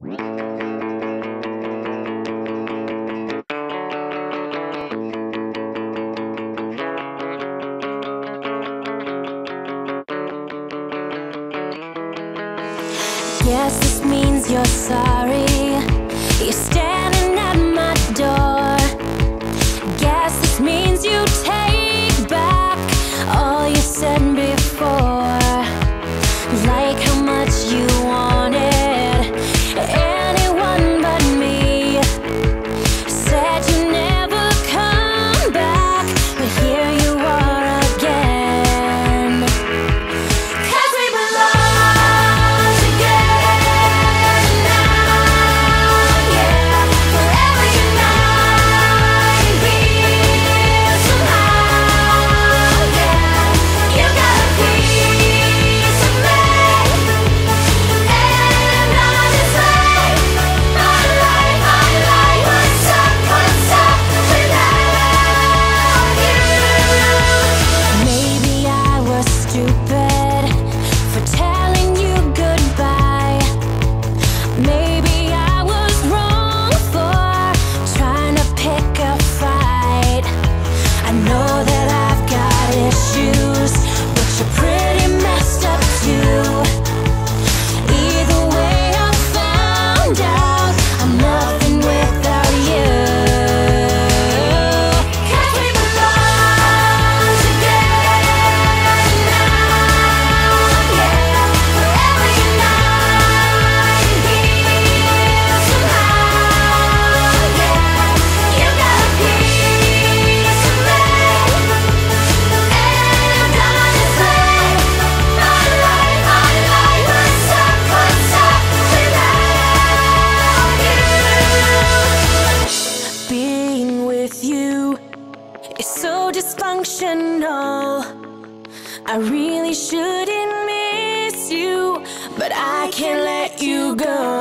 Guess this means you're sorry. You're standing at my door. Guess this means you take back all you said before. Like how much you wanted anyone but me. Said you never come back, but here you are again. 'Cause we belong together now, yeah. Forever united, be somehow, yeah. You got a piece of me, and I just like my life was up without you. Maybe I was stupid for telling you goodbye. Maybe I was wrong for trying to pick a fight. I know that I've got issues, but you're pretty messed up too. Either way, I found out I'm nothing without you. 'Cause we belong together now, yeah. Forever united, be somehow, yeah. You got a piece of me, and I just like my life was up without you. Being with you is so dysfunctional. I really shouldn't miss you, but I can't let you go.